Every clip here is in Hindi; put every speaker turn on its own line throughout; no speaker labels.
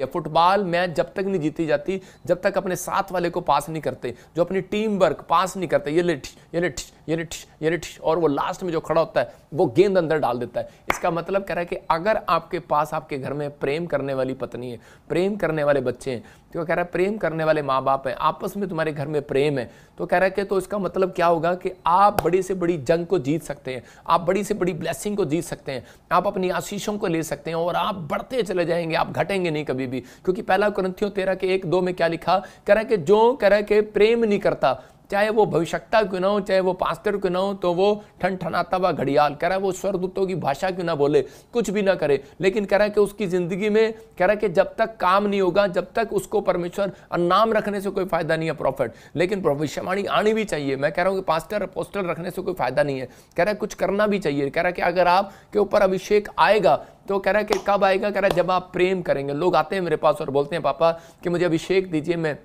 फुटबॉल मैच जब तक नहीं जीती जाती जब तक अपने साथ वाले को पास नहीं करते, जो अपनी टीम वर्क पास नहीं करते, ये लेट ये लेट ये लेट ये लेट, और वो लास्ट में जो खड़ा होता है वो गेंद अंदर डाल देता है। इसका मतलब कह रहा है कि अगर आपके पास आपके घर में प्रेम करने वाली पत्नी है, प्रेम करने वाले बच्चे हैं, तो कह रहा है प्रेम करने वाले माँ बाप हैं, आपस में तुम्हारे घर में प्रेम है, तो कह रहा है कि तो इसका मतलब क्या होगा कि आप बड़ी से बड़ी जंग को जीत सकते हैं, आप बड़ी से बड़ी ब्लेसिंग को जीत सकते हैं, आप अपनी आशीषों को ले सकते हैं और आप बढ़ते चले जाएंगे, आप घटेंगे नहीं कभी भी। क्योंकि पहला कुरिन्थियों 13:1-2 में क्या लिखा, कह रहा है कि जो कह रहा है कि प्रेम नहीं करता, चाहे वो भविष्यता क्यों ना हो, चाहे वो पास्टर क्यों ना हो, तो वो ठनठनाता हुआ घड़ियाल, कह रहा है वो स्वर्गदूतों की भाषा क्यों ना बोले, कुछ भी ना करे, लेकिन कह रहा है कि उसकी जिंदगी में कह रहा है कि जब तक काम नहीं होगा, जब तक उसको परमेश्वर नाम रखने से कोई फायदा नहीं है प्रॉफिट, लेकिन भविष्यवाणी आनी भी चाहिए। मैं कह रहा हूँ कि पास्टर पोस्टर रखने से कोई फायदा नहीं है, कह रहा है कुछ करना भी चाहिए। कह रहा है कि अगर आपके ऊपर अभिषेक आएगा तो कह रहा है कि कब आएगा, कह रहा है जब आप प्रेम करेंगे। लोग आते हैं मेरे पास और बोलते हैं पापा कि मुझे अभिषेक दीजिए, मैं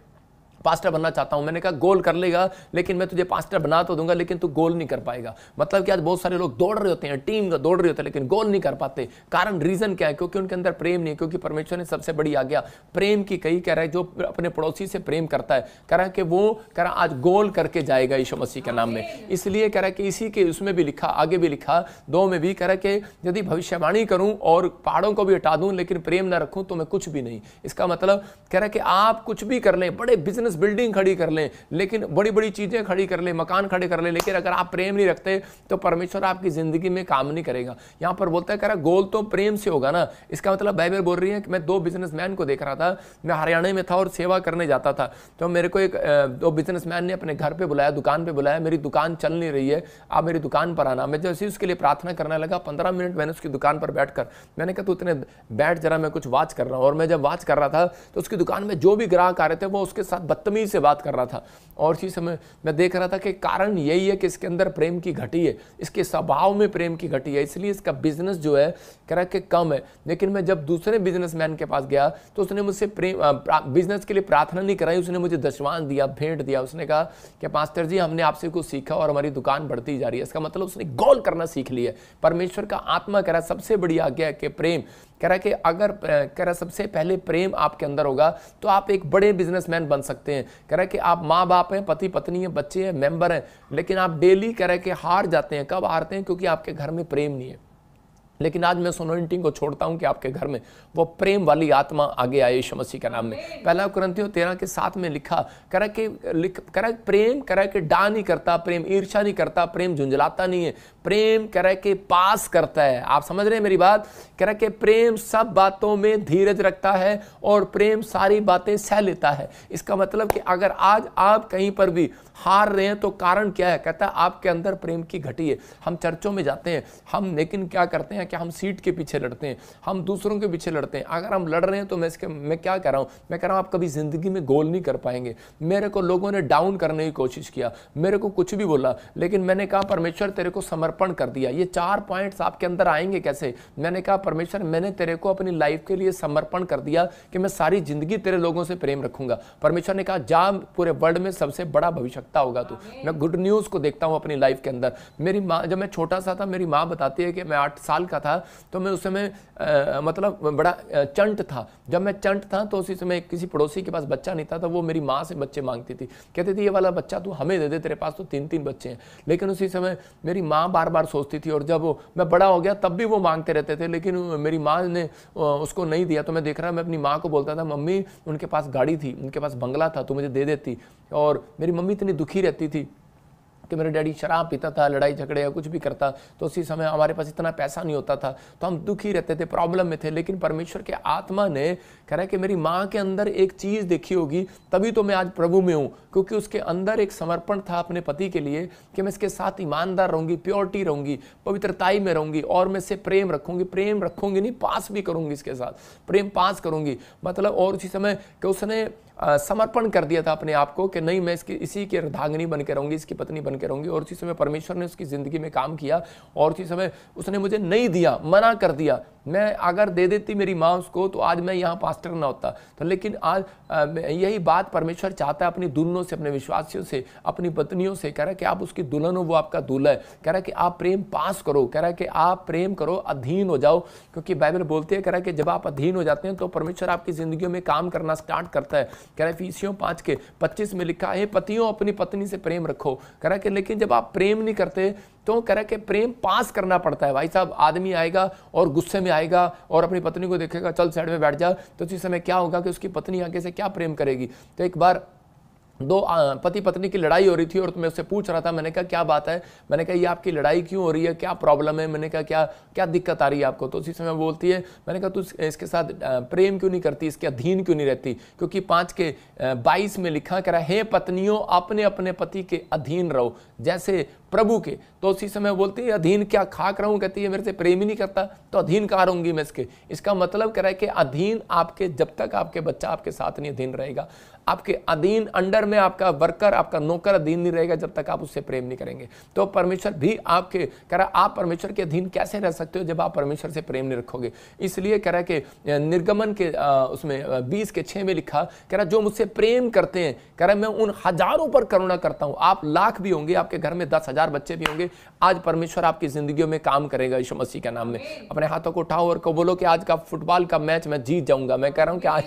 पास्टर बनना चाहता हूं। मैंने कहा गोल कर लेगा, लेकिन मैं तुझे पास्टर बना तो दूंगा, लेकिन तू गोल नहीं कर पाएगा। मतलब कि आज बहुत सारे लोग दौड़ रहे होते हैं, टीम का दौड़ रहे होते हैं, लेकिन गोल नहीं कर पाते। कारण रीजन क्या है? क्योंकि उनके अंदर प्रेम नहीं है। क्योंकि परमेश्वर ने सबसे बड़ी आज्ञा प्रेम की कही, कह रहा है जो अपने पड़ोसी से प्रेम करता है, कह रहा है कि वो कह रहा आज गोल करके जाएगा यीशु मसीह के नाम में। इसलिए कह रहा है कि इसी के उसमें भी लिखा, आगे भी लिखा 2 में भी, कह रहा है कि यदि भविष्यवाणी करूं और पहाड़ों को भी हटा दूं लेकिन प्रेम ना रखूं तो मैं कुछ भी नहीं। इसका मतलब कह रहा है कि आप कुछ भी कर लें, बड़े बिजनेस बिल्डिंग खड़ी कर लें, लेकिन बड़ी बड़ी चीजें खड़ी कर लें, मकान खड़े कर लें, लेकिन अगर आप प्रेम नहीं रखते तो परमेश्वर आपकी जिंदगी में काम नहीं करेगा। यहां पर बोलता है कह रहा गोल तो प्रेम से होगा ना। इसका मतलब बाइबल बोल रही है कि मैं 2 बिजनेसमैन को देख रहा था, मैं हरियाणा में था और सेवा करने जाता था, तो मेरे को 2 बिजनेसमैन ने अपने घर पे बुलाया, दुकान पे बुलाया, मेरी दुकान चल नहीं रही है, आप मेरी दुकान पर आना। मैं जैसे उसके लिए प्रार्थना करने लगा, 15 मिनट मैंने उसकी दुकान पर बैठकर मैंने कहा तू इतने बैठ जरा, मैं कुछ वॉच कर रहा हूँ। और मैं जब वॉच कर रहा था तो उसकी दुकान में जो भी ग्राहक आ रहे थे वो उसके साथ बदतमीज से बात कर रहा था, और इसी समय मैं देख रहा था कि कारण यही है कि इसके अंदर प्रेम की घटी है, इसके स्वभाव में प्रेम की घटी है, इसलिए इसका बिजनेस जो है कह रहा कि कम है। लेकिन मैं जब दूसरे बिजनेसमैन के पास गया तो उसने मुझसे प्रेम बिजनेस के लिए प्रार्थना नहीं कराई, उसने मुझे दशवांश दिया, भेंट दिया। उसने कहा कि पास्टर जी हमने आपसे कुछ सीखा और हमारी दुकान बढ़ती जा रही है। इसका मतलब उसने गोल करना सीख लिया। परमेश्वर का आत्मा कह रहा सबसे बड़ी आज्ञा है कि प्रेम, कह रहा कि अगर कह रहा सबसे पहले प्रेम आपके अंदर होगा तो आप एक बड़े बिजनेसमैन बन सकते हैं। कह रहा कि आप माँ बाप हैं, पति पत्नी हैं, बच्चे हैं, मेंबर हैं, लेकिन आप डेली कह रहा कि हार जाते हैं। कब हारते हैं? क्योंकि आपके घर में प्रेम नहीं है। लेकिन आज मैं सोनोइंटिंग को छोड़ता हूं कि आपके घर में वो प्रेम वाली आत्मा आगे आए यीशु मसीह के नाम में। पहला कुरिन्थियों 13:7 में लिखा, कह रहा प्रेम कह रहा कि डा नहीं करता, प्रेम ईर्ष्या नहीं करता, प्रेम झुंझलाता नहीं है, प्रेम कह रहा कि पास करता है। आप समझ रहे हैं मेरी बात? कह रहा कि प्रेम सब बातों में धीरज रखता है और प्रेम सारी बातें सह लेता है। इसका मतलब कि अगर आज आप कहीं पर भी हार रहे हैं तो कारण क्या है? कहता है आपके अंदर प्रेम की घटी है। हम चर्चों में जाते हैं, हम लेकिन क्या करते हैं कि हम सीट के पीछे लड़ते हैं, हम दूसरों के पीछे लड़ते हैं। अगर हम लड़ रहे हैं तो मैं क्या कह रहा हूं? मैं कह रहा हूं आप कभी जिंदगी में गोल नहीं कर पाएंगे। मेरे को लोगों ने डाउन करने की कोशिश किया, मेरे को कुछ भी बोला, लेकिन मैंने कहा परमेश्वर तेरे को समर्पण कर दिया। ये 4 पॉइंट्स आपके अंदर आएंगे कैसे? मैंने कहा परमेश्वर मैंने तेरे को अपनी लाइफ के लिए समर्पण कर दिया कि मैं सारी जिंदगी तेरे लोगों से प्रेम रखूंगा। परमेश्वर ने कहा जा पूरे वर्ल्ड में सबसे बड़ा भविष्यता होगा तू। मैं गुड न्यूज को देखता हूं अपनी लाइफ के अंदर। मेरी माँ, जब मैं छोटा सा था, मेरी माँ बताती है कि मैं 8 साल का था तो मैं उस समय मतलब बड़ा चंट था। जब मैं चंट था तो उसी समय किसी पड़ोसी के पास बच्चा नहीं था, तो वो मेरी माँ से बच्चे मांगती थी, कहती थी ये वाला बच्चा तू हमें दे दे, तेरे पास तो 3-3 बच्चे हैं। लेकिन उसी समय मेरी माँ बार बार सोचती थी, और जब मैं बड़ा हो गया तब भी वो मांगते रहते थे, लेकिन मेरी माँ ने उसको नहीं दिया। तो मैं देख रहा, मैं अपनी माँ को बोलता था मम्मी उनके पास गाड़ी थी, उनके पास बंगला था, तो मुझे दे देती। और मेरी मम्मी इतनी दुखी रहती थी कि मेरा डैडी शराब पीता था, लड़ाई झगड़े या कुछ भी करता, तो उसी समय हमारे पास इतना पैसा नहीं होता था, तो हम दुखी रहते थे, प्रॉब्लम में थे। लेकिन परमेश्वर के आत्मा ने कह रहा है कि मेरी माँ के अंदर एक चीज़ देखी होगी, तभी तो मैं आज प्रभु में हूँ, क्योंकि उसके अंदर एक समर्पण था अपने पति के लिए कि मैं इसके साथ ईमानदार रहूँगी, प्योरिटी रहूँगी, पवित्रताई में रहूँगी, और मैं इससे प्रेम रखूँगी नहीं, पास भी करूँगी, इसके साथ प्रेम पास करूँगी। मतलब और उसी समय कि उसने समर्पण कर दिया था अपने आप को कि नहीं मैं इसी की अर्धांगिनी बन के रहूंगी, इसकी पत्नी बन के रहूंगी। और उसी समय परमेश्वर ने उसकी जिंदगी में काम किया, और उसी समय उसने मुझे नहीं दिया, मना कर दिया। मैं अगर दे देती मेरी माँ उसको तो आज मैं यहाँ पास्टर ना होता। तो लेकिन आज यही बात परमेश्वर चाहता है अपनी दुल्हनों से, अपने विश्वासियों से, अपनी पत्नियों से। कह रहा है कि आप उसकी दुल्हन हो, वो आपका दूल्हा है। कह रहा है कि आप प्रेम पास करो, कह रहा है कि आप प्रेम करो, अधीन हो जाओ, क्योंकि बाइबल बोलती है, कह रहा है कि जब आप अधीन हो जाते हैं तो परमेश्वर आपकी जिंदगी में काम करना स्टार्ट करता है। कह रहा है इफिसियों 5:25 में लिखा है, पतियों अपनी पत्नी से प्रेम रखो। कह रहा है कि लेकिन जब आप प्रेम नहीं करते तो कह रहा है कि प्रेम पास करना पड़ता है। भाई साहब, आदमी आएगा और गुस्से में आएगा और अपनी पत्नी को देखेगा, चल साइड में बैठ जा, तो उसी समय क्या होगा कि उसकी पत्नी आगे से क्या प्रेम करेगी। तो एक बार दो पति पत्नी की लड़ाई हो रही थी और मैं उससे पूछ रहा था, मैंने कहा क्या बात है, मैंने कहा ये आपकी लड़ाई क्यों हो रही है, क्या प्रॉब्लम है, मैंने कहा क्या क्या दिक्कत आ रही है आपको। तो उसी समय बोलती है, मैंने कहा तू इसके साथ प्रेम क्यों नहीं करती, इसके अधीन क्यों नहीं रहती, क्योंकि 5:22 में लिखा कह रहा है, हे पत्नियों अपने अपने पति के अधीन रहो जैसे प्रभु के। तो उसी समय बोलती है अधीन क्या खाक रहूं, कहती है मेरे से प्रेम ही नहीं करता तो अधीन कहाँ रहूंगी मैं इसके। इसका मतलब कह रहा है कि अधीन आपके, जब तक आपके बच्चा आपके साथ नहीं अधीन रहेगा, आपके अधीन अंडर में आपका वर्कर, आपका नौकर अधीन नहीं रहेगा जब तक आप उससे प्रेम नहीं करेंगे। तो परमेश्वर भी आपके, कह रहा आप परमेश्वर के अधीन कैसे रह सकते हो जब आप परमेश्वर से प्रेम नहीं रखोगे। इसलिए कह रहा है कि निर्गमन के उसमें 20:6 में लिखा, कह रहा जो मुझसे प्रेम करते हैं, कह रहा मैं उन हजारों पर करुणा करता हूं। आप लाख भी होंगे, आपके घर में 10,000 बच्चे भी होंगे, आज परमेश्वर आपकी जिंदगियों में काम करेगा यीशु मसीह के नाम में। अपने हाथों को उठाओ और को बोलो कि आज का फुटबॉल का मैच मैं जीत जाऊंगा। मैं कह रहा हूं कि आज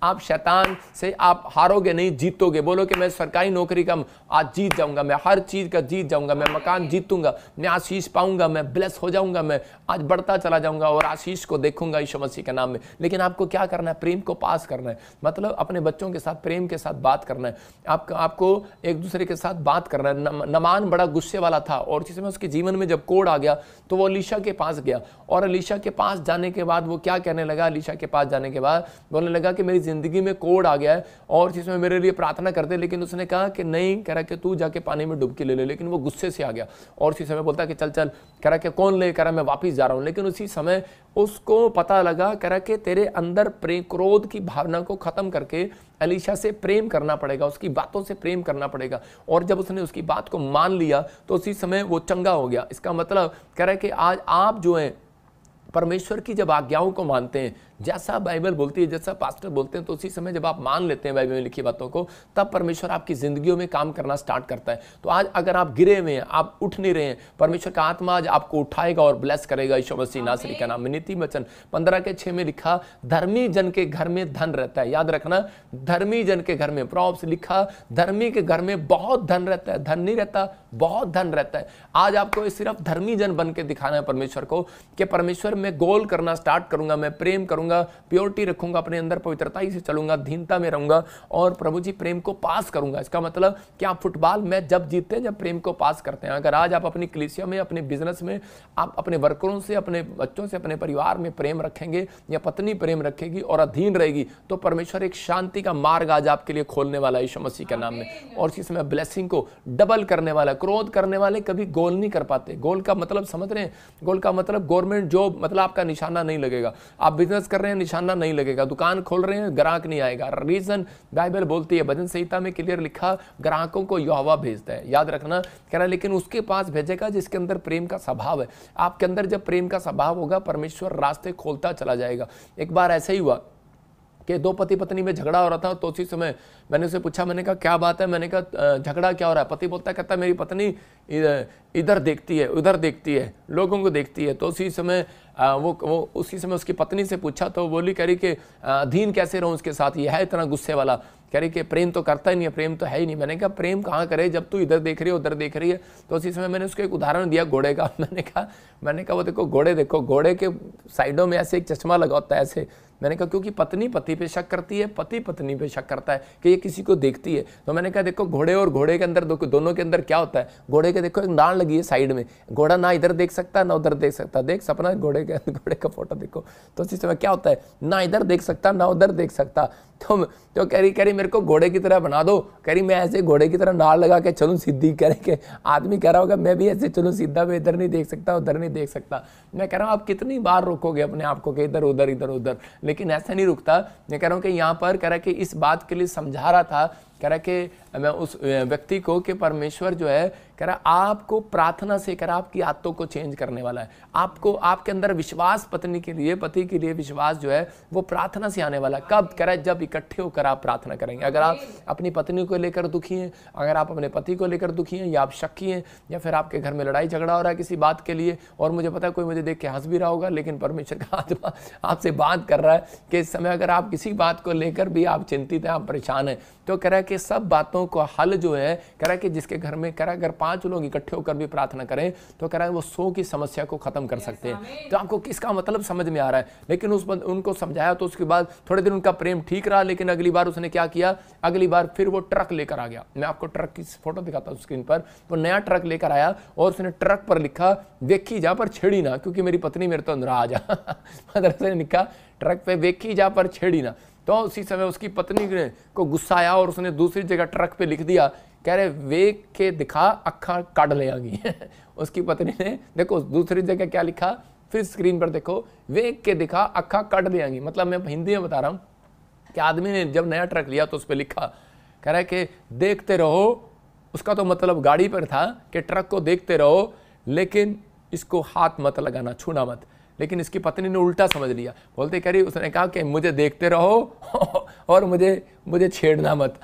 आप शैतान से आप हारोगे नहीं, जीतोगे। बोलो कि मैं सरकारी नौकरी का आज जीत जाऊंगा, मैं हर चीज का जीत जाऊंगा, मैं मकान जीतूंगा, मैं आशीष पाऊंगा, मैं ब्लेस हो जाऊंगा, मैं आज बढ़ता चला जाऊंगा और आशीष को देखूंगा यीशु मसीह के नाम में। लेकिन आपको क्या करना है, प्रेम को पास करना है, मतलब अपने बच्चों के साथ प्रेम के साथ बात करना है। आपको एक दूसरे के साथ बात करना है। नमान बड़ा गुस्से वाला था और जिस समय उसके जीवन में जब कोढ़ आ गया तो वो अलीशा के पास गया, और अलीशा के पास जाने के बाद वो क्या कहने लगा, अलीशा के पास जाने के बाद बोलने लगा कि मेरी जिंदगी में कोढ़ आ गया है और जिसमें मेरे लिए प्रार्थना कर दे। लेकिन उसने कहा कि नहीं, कह रहा कि तू जाके पानी में डुबकी ले ले। लेकिन वो गुस्से से आ गया और उसी समय बोलता कि चल चल, कह रहा कि कौन ले, कह रहा मैं वापिस जा रहा हूं। लेकिन उसी समय उसको पता लगा, कह रहा कि तेरे अंदर क्रोध की भावना को खत्म करके अलीशा से प्रेम करना पड़ेगा, उसकी बातों से प्रेम करना पड़ेगा। और जब उसने उसकी बात को मान लिया तो उसी समय वो चंगा हो गया। इसका मतलब कह रहा है कि आज आप जो है परमेश्वर की जब आज्ञाओं को मानते हैं, जैसा बाइबल बोलती है, जैसा पास्टर बोलते हैं, तो उसी समय जब आप मान लेते हैं बाइबल में लिखी बातों को, तब परमेश्वर आपकी जिंदगियों में काम करना स्टार्ट करता है। तो आज अगर आप गिरे हुए हैं, आप उठ नहीं रहे हैं, परमेश्वर का आत्मा आज आपको उठाएगा और ब्लेस करेगा यीशु मसीह नासरी का नाम में। नीति वचन 15:6 में लिखा, धर्मी जन के घर में धन रहता है। याद रखना, धर्मी जन के घर में, प्रॉब्स लिखा, धर्मी के घर में बहुत धन रहता है। धन नहीं रहता, बहुत धन रहता है। आज आपको सिर्फ धर्मी जन बन के दिखाना है परमेश्वर को कि परमेश्वर मैं गोल करना स्टार्ट करूंगा, मैं प्रेम करूंगा, प्योरिटी रखूंगा अपने अंदर, पवित्रता ही से चलूंगा, दीनता में रहूंगा और प्रभु जी प्रेम को पास करूंगा। इसका मतलब कि आप फुटबॉल मैच जब जीतते हैं, जब प्रेम को पास करते हैं। अगर आज आप अपनी कलीसिया में, अपने बिजनेस में, आप अपने वर्करों से, अपने बच्चों से, अपने परिवार में प्रेम रखेंगे या पत्नी प्रेम रखेगी और अधीन रहेगी, तो परमेश्वर एक शांति का मार्ग आज आपके लिए खोलने वाला है यीशु मसीह के नाम में। और इसी समय ब्लेसिंग को डबल करने वाला। क्रोध करने वाले कभी गोल नहीं कर पाते। गोल का मतलब समझ रहे हैं? गोल का मतलब गवर्नमेंट जॉब, मतलब आपका निशाना नहीं लगेगा। आप बिजनेस कर रहे हैं, निशाना नहीं लगेगा। दुकान खोल रहे हैं, ग्राहक नहीं आएगा। रीजन बाइबल बोलती है, भजन संहिता में क्लियर लिखा, ग्राहकों को यहोवा भेजता है। याद रखना, कह रहा लेकिन उसके पास भेजेगा जिसके अंदर प्रेम का स्वभाव है। आपके अंदर जब प्रेम का स्वभाव होगा, परमेश्वर रास्ते खोलता चला जाएगा। एक बार ऐसा ही हुआ कि दो पति पत्नी में झगड़ा हो रहा था, तो उसी समय मैंने उसे पूछा, मैंने कहा क्या बात है, मैंने कहा झगड़ा क्या हो रहा है। पति बोलता कहता मेरी पत्नी इधर देखती है, उधर देखती है, लोगों को देखती है। तो उसी समय वो उसी समय उसकी पत्नी से पूछा, तो बोली, कह रही कि अधीन कैसे रहूं उसके साथ, ये है इतना गुस्से वाला, कह रही कि प्रेम तो करता ही नहीं है, प्रेम तो है ही नहीं। मैंने कहा प्रेम कहाँ करे जब तू इधर देख रही है, उधर देख रही है। तो उसी समय मैंने उसको एक उदाहरण दिया घोड़े का। मैंने कहा वो देखो घोड़े, देखो घोड़े के साइडों में ऐसे एक चश्मा लगा होता है ऐसे। मैंने कहा क्योंकि पत्नी पति पे शक करती है, पति पत्नी पे शक करता है कि ये किसी को देखती है। तो मैंने कहा देखो घोड़े और घोड़े के अंदर दोनों के अंदर क्या होता है। घोड़े के देखो एक नाड़ लगी है साइड में, घोड़ा ना इधर देख सकता ना उधर देख सकता। देख सपना घोड़े का फोटो देखो, तो इस समय क्या होता है, ना इधर देख सकता ना उधर देख सकता। तो कह रही मेरे को घोड़े की तरह बना दो। कह रही मैं ऐसे घोड़े की तरह नाड़ लगा के चलूं सीधी। कह रहे के आदमी कह रहा होगा मैं भी ऐसे चलूं सीधा, मैं इधर नहीं देख सकता उधर नहीं देख सकता। मैं कह रहा हूं आप कितनी बार रोकोगे अपने आप को कि इधर उधर इधर उधर, लेकिन ऐसा नहीं रुकता। मैं कह रहा हूं कि यहाँ पर कह रहा कि इस बात के लिए समझा रहा था कह रहा कि मैं उस व्यक्ति को कि परमेश्वर जो है कह रहा आपको प्रार्थना से कह रहा आपकी आदतों को चेंज करने वाला है। आपको आपके अंदर विश्वास पत्नी के लिए, पति के लिए विश्वास जो है वो प्रार्थना से आने वाला। कब कह रहा है? जब इकट्ठे होकर आप प्रार्थना करेंगे। अगर आप अपनी पत्नी को लेकर दुखी हैं, अगर आप अपने पति को लेकर दुखी हैं, या आप शक्की हैं, या फिर आपके घर में लड़ाई झगड़ा हो रहा है किसी बात के लिए, और मुझे पता है कोई मुझे देख के हंस भी रहा होगा, लेकिन परमेश्वर का आत्मा आपसे बात कर रहा है कि इस समय अगर आप किसी बात को लेकर भी आप चिंतित हैं, आप परेशान हैं, तो कह रहा है कि सब बातों को हल जो है कह रहा है कि जिसके घर में कह रहा है अगर 5 लोग इकट्ठे होकर भी प्रार्थना करें तो कह रहा है वो 100 की समस्या को खत्म कर सकते हैं। तो आपको किसका मतलब समझ में आ रहा है। लेकिन उनको समझाया तो उसके बाद थोड़े दिन उनका प्रेम ठीक रहा, लेकिन अगली बार उसने क्या किया, अगली बार फिर वो ट्रक लेकर आ गया। मैं आपको ट्रक की फोटो दिखाता हूँ स्क्रीन पर। वो नया ट्रक लेकर आया और उसने ट्रक पर लिखा वेखी जा पर छेड़ी ना, क्योंकि मेरी पत्नी मेरे तो नाराज आ मतलब उसने लिखा ट्रक पे वेखी जा पर छेड़ी ना। तो उसी समय उसकी पत्नी को गुस्सा आया और उसने दूसरी जगह ट्रक पे लिख दिया, कह रहे वेख के दिखा अखा काट ले आगी उसकी पत्नी ने देखो दूसरी जगह क्या लिखा, फिर स्क्रीन पर देखो, वेख के दिखा अखा काट ले आगी। मतलब मैं हिंदी में बता रहा हूँ कि आदमी ने जब नया ट्रक लिया तो उस पर लिखा, कह रहा है कि देखते रहो। उसका तो मतलब गाड़ी पर था कि ट्रक को देखते रहो, लेकिन इसको हाथ मत लगाना, छूना मत। लेकिन इसकी पत्नी ने उल्टा समझ लिया, बोलते कह रही, उसने कहा कि मुझे देखते रहो और मुझे छेड़ना मत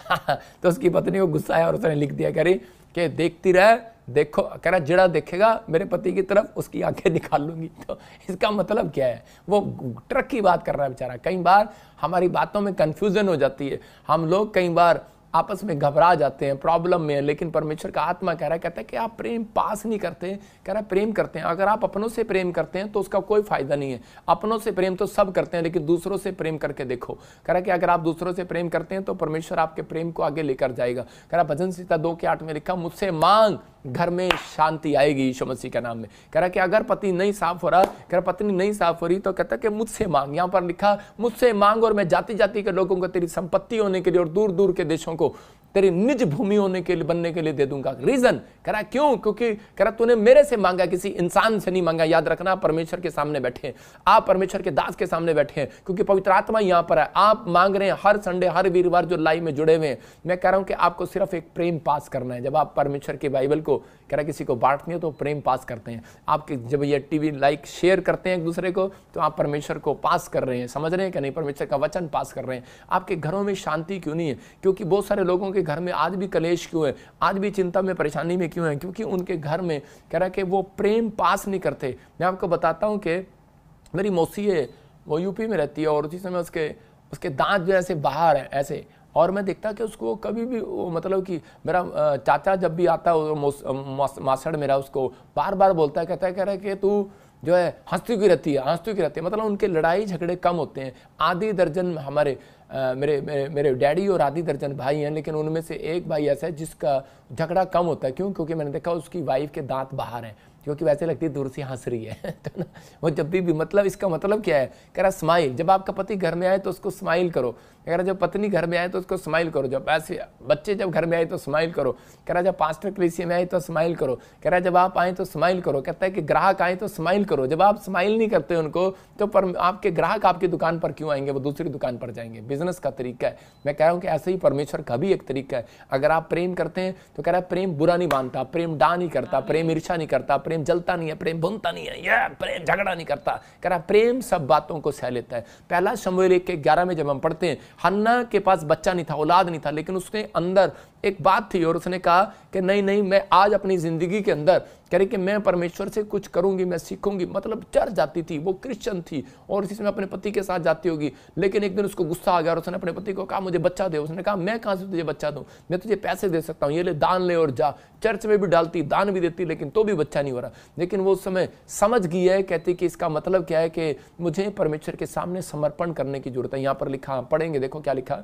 तो उसकी पत्नी को गुस्सा आया और उसने लिख दिया, कह रही कि देखती रह, देखो, कह रहा जड़ा देखेगा मेरे पति की तरफ उसकी आंखें निकाल लूंगी। तो इसका मतलब क्या है, वो ट्रक की बात कर रहा है बेचारा। कई बार हमारी बातों में कंफ्यूजन हो जाती है, हम लोग कई बार आपस में घबरा जाते हैं, प्रॉब्लम में है, लेकिन परमेश्वर का आत्मा कह रहा है, कहता है कि आप प्रेम पास नहीं करते, कह रहा है प्रेम करते हैं। अगर आप अपनों से प्रेम करते हैं तो उसका कोई फायदा नहीं है। अपनों से प्रेम तो सब करते हैं, लेकिन दूसरों से प्रेम करके देखो। कह रहा है कि अगर आप दूसरों से प्रेम करते हैं तो परमेश्वर आपके प्रेम को आगे लेकर जाएगा। कह रहा भजन संहिता 2:8 में लिखा, मुझसे मांग घर में शांति आएगी यीशु मसीह के नाम में। कह रहा कि अगर पति नहीं साफ हो रहा, कह रहा पत्नी नहीं साफ हो रही, तो कहता कि मुझसे मांग। यहाँ पर लिखा मुझसे मांग और मैं जाति जाति के लोगों को तेरी संपत्ति होने के लिए और दूर दूर के देशों को तेरी निज भूमि होने के लिए बनने के लिए दे दूंगा। रीजन कह रहा क्यों? क्योंकि कह रहा तूने मेरे से मांगा, किसी इंसान से नहीं मांगा। याद रखना, परमेश्वर के सामने बैठे हैं आप, परमेश्वर के दास के सामने बैठे हैं, क्योंकि पवित्र आत्मा यहाँ पर है। आप मांग रहे हैं हर संडे, हर वीरवार जो लाइव में जुड़े हुए हैं। मैं कह रहा हूं कि आपको सिर्फ एक प्रेम पास करना है। जब आप परमेश्वर की बाइबल को कह रहा किसी को बांटते हैं तो प्रेम पास करते हैं। आपके जब ये टीवी लाइक शेयर करते हैं एक दूसरे को, तो आप परमेश्वर को पास कर रहे हैं। समझ रहे हैं कि नहीं? परमेश्वर का वचन पास कर रहे हैं। आपके घरों में शांति क्यों नहीं है? क्योंकि बहुत सारे लोगों के घर में आज भी कलेश क्यों है, आज भी चिंता में, परेशानी में क्यों है? क्योंकि उनके घर में कह रहा कि वो प्रेम पास नहीं करते। मैं आपको बताता हूं कि मेरी मौसी है, वो यूपी में रहती है, और उसी समय उसके दांत जो ऐसे बाहर हैं ऐसे, और मैं देखता कि उसको कभी भी मतलब कि मेरा चाचा जब भी आता है, मासड़ मेरा उसको बार बार बोलता है, कहता है, कह रहा है कि तू जो है हंसती की रहती है, हंसती की रहती है। मतलब उनके लड़ाई झगड़े कम होते हैं। आधी दर्जन हमारे मेरे डैडी और आधी दर्जन भाई हैं, लेकिन उनमें से एक भाई ऐसा है जिसका झगड़ा कम होता है। क्यों? क्योंकि मैंने देखा उसकी वाइफ के दांत बाहर हैं, क्योंकि वैसे लगती है दूर से हंस रही है तो ना वो जब भी मतलब इसका मतलब क्या है? कह रहा स्माइल। जब आपका पति घर में आए तो उसको स्माइल करो। कह रहा जब पत्नी घर में आए तो उसको स्माइल करो। जब ऐसे बच्चे जब घर में आए तो स्माइल करो। कह रहा जब पास्टर कलीसिया में आए तो स्माइल करो। कह रहा जब आप आए तो स्माइल करो। कहता है कि ग्राहक आए तो स्माइल करो। जब आप स्माइल नहीं करते उनको तो आपके ग्राहक आपकी दुकान पर क्यों आएंगे? वो दूसरी दुकान पर जाएंगे। बिजनेस का तरीका है। मैं कह रहा हूँ कि ऐसे ही परमेश्वर का भी एक तरीका है। अगर आप प्रेम करते हैं तो कह रहा है प्रेम बुरा नहीं मानता, प्रेम डा नहीं करता, प्रेम ईर्ष्या नहीं करता, प्रेम जलता नहीं है, प्रेम भूनता नहीं है, यह प्रेम झगड़ा नहीं करता। कह रहा प्रेम सब बातों को सह लेता है। पहला शमूएल 1:11 में जब हम पढ़ते हैं, हन्ना के पास बच्चा नहीं था, औलाद नहीं था, लेकिन उसके अंदर एक बात थी और उसने कहा कि नहीं मैं आज अपनी जिंदगी के अंदर कह रही कि मैं परमेश्वर से कुछ करूंगी, मैं सीखूंगी। मतलब चर्च जाती थी, वो क्रिश्चियन थी और इसी समय अपने पति के साथ जाती होगी। लेकिन एक दिन उसको गुस्सा आ गया और उसने अपने पति को कहा मुझे बच्चा दे। उसने कहा मैं कहां से तुझे बच्चा दूं? मैं तुझे पैसे दे सकता हूं, ये ले दान ले और जा। चर्च में भी डालती, दान भी देती, लेकिन तो भी बच्चा नहीं हो रहा। लेकिन वो उस समय समझ गई है, कहती कि इसका मतलब क्या है कि मुझे परमेश्वर के सामने समर्पण करने की जरूरत है। यहाँ पर लिखा, पढ़ेंगे, देखो क्या लिखा।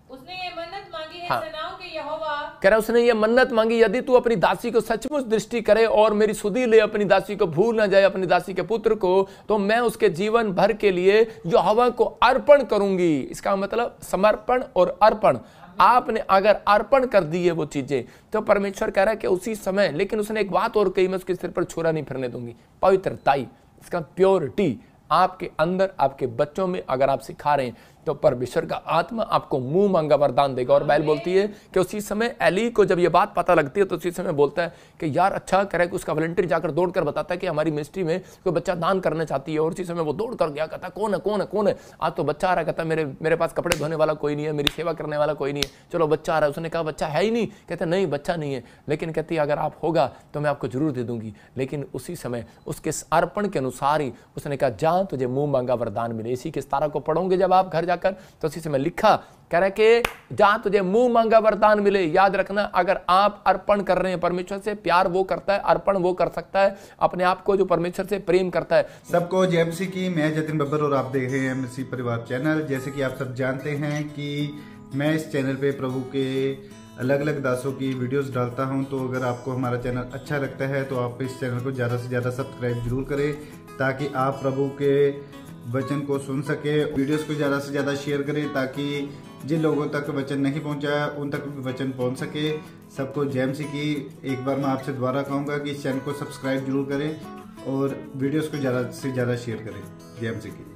उसने ये मन्नत मांगी है,
हाँ।
सेनाओं के यहोवा
कह रहा उसने ये मन्नत मांगी, यदि तू अपनी दासी को सचमुच दृष्टि करे और मेरी सुधि ले, अपनी दासी को भूल ना जाए, अपनी दासी के पुत्र को, तो मैं उसके जीवन भर के लिए यहोवा को अर्पण करूंगी। इसका मतलब समर्पण और अर्पण। आपने अगर अर्पण कर दी है वो चीजें, तो परमेश्वर कह रहा है कि उसी समय। लेकिन उसने एक बात और कही, मैं उसके सिर पर छुरा नहीं फिरने दूंगी। पवित्रताई, इसका प्योरिटी आपके अंदर, आपके बच्चों में अगर आप सिखा रहे हैं तो परमेश्वर का आत्मा आपको मुंह मांगा वरदान देगा। और बाइबल बोलती है कि उसी समय एली को जब ये बात पता लगती है तो उसी समय बोलता है कि यार अच्छा करे कि उसका वॉलंटियर जाकर दौड़ कर बताता है कि हमारी मिनिस्ट्री में कोई बच्चा दान करना चाहती है। और उसी समय वो दौड़ कर गया, कहता कौन है कौन है कौन है, आज तो बच्चा आ रहा है, कहता मेरे पास कपड़े धोने वाला कोई नहीं है, मेरी सेवा करने वाला कोई नहीं है, चलो बच्चा आ रहा है। उसने कहा बच्चा है ही नहीं, कहते नहीं बच्चा नहीं है, लेकिन कहती अगर आप होगा तो मैं आपको जरूर दे दूंगी। लेकिन उसी समय उसके अर्पण के अनुसार ही उसने कहा जा तुझे मुंह मांगा वरदान मिले। इसी के 17 को पढ़ोगे जब आप घर जाकर तो उसी समय लिखा कह रहा कि जहां तुझे मुंह मांगा वरदान मिले। याद रखना, अगर आप अर्पण कर रहे हैं परमेश्वर से, प्यार वो करता है, अर्पण वो कर सकता है अपने आप को जो परमेश्वर से प्रेम करता है।
सबको जय मसीह की। मैं जतिन बब्बर और आप देख रहे हैं मसीह परिवार चैनल। जैसे कि आप सब जानते हैं कि मैं इस चैनल पे प्रभु के अलग अलग दासों की वीडियोस डालता हूं, तो अगर आपको हमारा चैनल अच्छा लगता है तो आप इस चैनल को ज़्यादा से ज़्यादा सब्सक्राइब जरूर करें ताकि आप प्रभु के वचन को सुन सके। वीडियोस को ज़्यादा से ज़्यादा शेयर करें ताकि जिन लोगों तक वचन नहीं पहुंचा उन तक भी वचन पहुंच सके। सबको जय मसीह की। एक बार मैं आपसे दोबारा कहूँगा कि इस चैनल को सब्सक्राइब जरूर करें और वीडियोस को ज़्यादा से ज़्यादा शेयर करें। जय मसीह की।